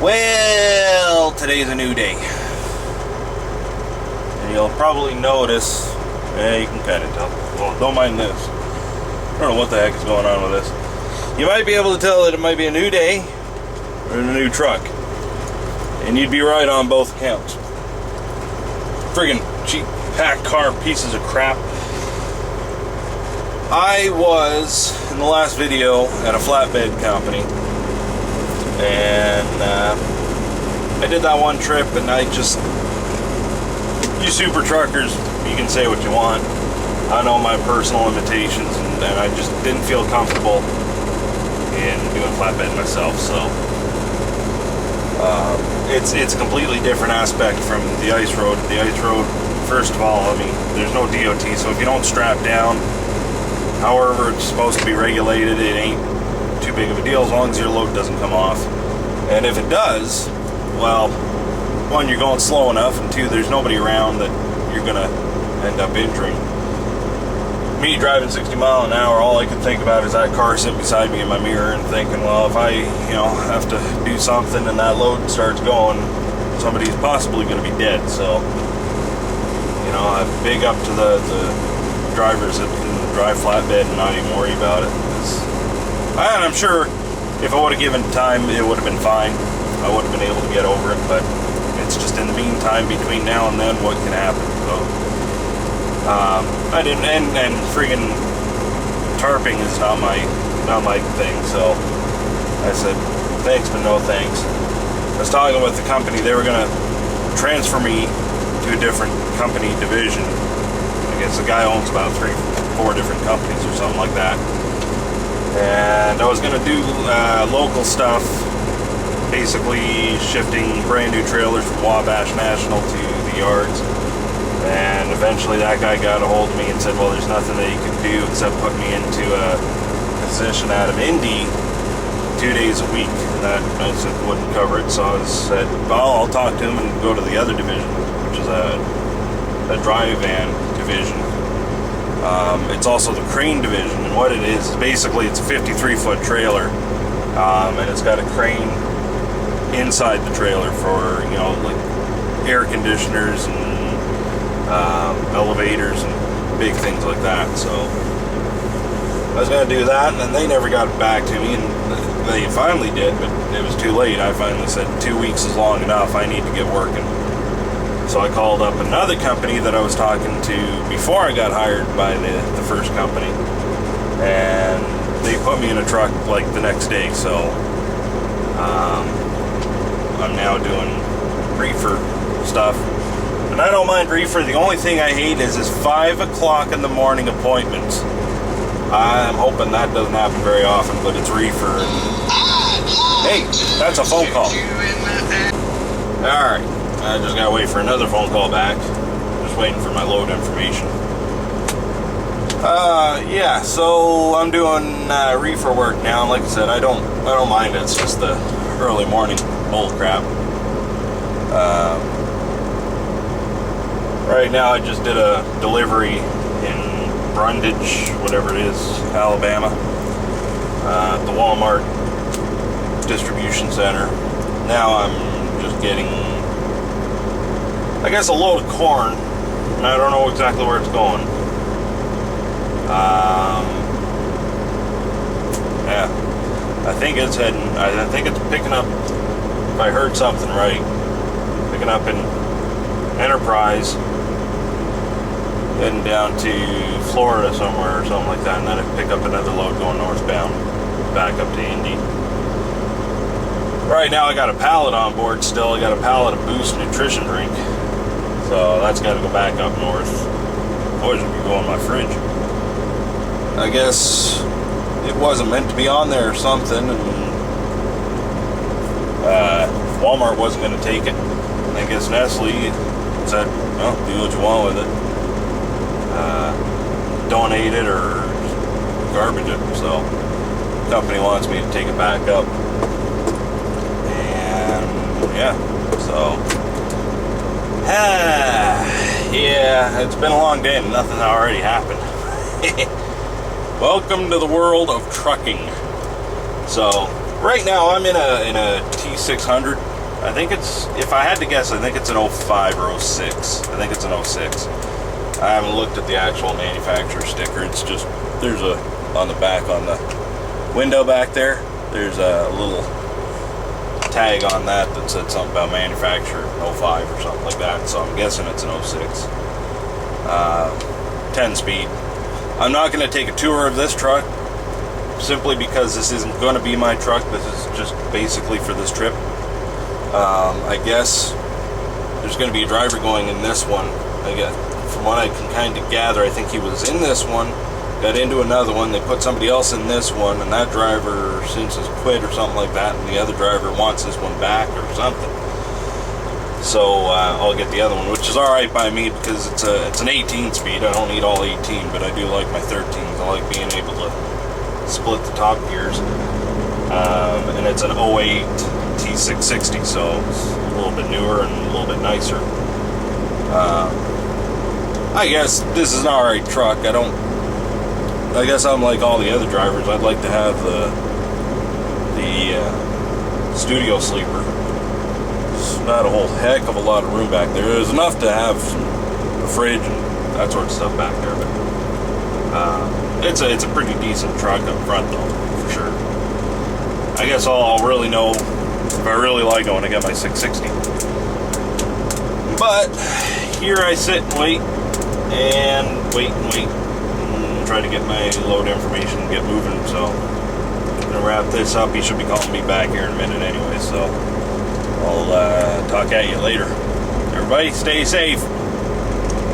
Well, today's a new day. And you'll probably notice, you can kind of tell. Well, don't mind this. I don't know what the heck is going on with this. You might be able to tell that it might be a new day or a new truck. And you'd be right on both accounts. Friggin' cheap packed car pieces of crap. I was, in the last video, at a flatbed company. And I did that one trip, and I just, you super truckers, you can say what you want. I know my personal limitations, and I just didn't feel comfortable in doing flatbed myself. So it's a completely different aspect from the ice road. The ice road, first of all, I mean, there's no DOT, so if you don't strap down, however it's supposed to be regulated, it ain't too big of a deal as long as your load doesn't come off. And if it does, well, one, you're going slow enough, and two, there's nobody around that you're gonna end up injuring. Me driving 60 miles an hour, all I could think about is that car sitting beside me in my mirror and thinking, well, if I, have to do something and that load starts going, somebody's possibly gonna be dead. So, I big up to the drivers that can drive flatbed and not even worry about it. And I'm sure if I would have given time, it would have been fine. I would have been able to get over it, but it's just in the meantime between now and then what can happen. So I didn't, and friggin' tarping is not my thing. So I said thanks, but no thanks. I was talking with the company; they were gonna transfer me to a different company division. I guess the guy owns about 3-4 different companies or something like that. And I was going to do local stuff, basically shifting brand new trailers from Wabash National to the yards. And eventually that guy got a hold of me and said, well, there's nothing that he could do except put me into a position out of Indy 2 days a week. And that, I said, wouldn't cover it. So I said, well, I'll talk to him and go to the other division, which is a dry van division. It's also the crane division, and what it is basically it's a 53-foot trailer, and it's got a crane inside the trailer for like air conditioners and elevators and big things like that. So I was going to do that, and then they never got back to me, and they finally did, but it was too late. I finally said 2 weeks is long enough. I need to get working. So I called up another company that I was talking to before I got hired by the first company, and they put me in a truck like the next day. So I'm now doing reefer stuff, and I don't mind reefer. The only thing I hate is 5 o'clock in the morning appointments. I'm hoping that doesn't happen very often, but it's reefer. Hey, that's a phone call. All right. I just gotta wait for another phone call back. Just waiting for my load information. Yeah, so I'm doing reefer work now. Like I said, I don't mind it. It's just the early morning bull crap. Right now, I just did a delivery in Brundage, whatever it is, Alabama, at the Walmart distribution center. Now I'm just getting, I guess, a load of corn, and I don't know exactly where it's going. Yeah, I think it's heading, I think it's picking up, if I heard something right, picking up in Enterprise, heading down to Florida somewhere or something like that, and then I pick up another load going northbound, back up to Indy. Right now I got a pallet on board still. I got a pallet of Boost nutrition drink. So that's got to go back up north. Otherwise it'll be going in my fridge. I guess it wasn't meant to be on there or something, and Walmart wasn't going to take it. And I guess Nestle said, well, do what you want with it. Donate it or garbage it. So the company wants me to take it back up. Yeah, so yeah, it's been a long day and nothing already happened. Welcome to the world of trucking. So right now I'm in a T600 I think it's, if I had to guess, I think it's an 05 or 06. I think it's an 06. I haven't looked at the actual manufacturer sticker. It's just, there's a, on the back, on the window back there, there's a little tag on that said something about manufacturer 05 or something like that. So I'm guessing it's an 06. 10 speed. I'm not going to take a tour of this truck simply because this isn't going to be my truck. This is just basically for this trip. I guess there's going to be a driver going in this one. I guess, from what I can kind of gather, I think he was in this one, got into another one, they put somebody else in this one, and that driver since has quit or something like that, and the other driver wants this one back or something. So I'll get the other one, which is alright by me because it's an 18 speed. I don't need all 18, but I do like my 13s. I like being able to split the top gears. And it's an 08 T660, so it's a little bit newer and a little bit nicer. I guess this is an alright truck. I guess I'm like all the other drivers. I'd like to have the studio sleeper. There's not a whole heck of a lot of room back there. There's enough to have a fridge and that sort of stuff back there, but it's a pretty decent truck up front though, for sure. I guess I'll really know if I really like it when I get my 660. But here I sit and wait and wait and try to get my load information and get moving. So I'm gonna wrap this up. He should be calling me back here in a minute anyway, so I'll talk at you later. Everybody stay safe.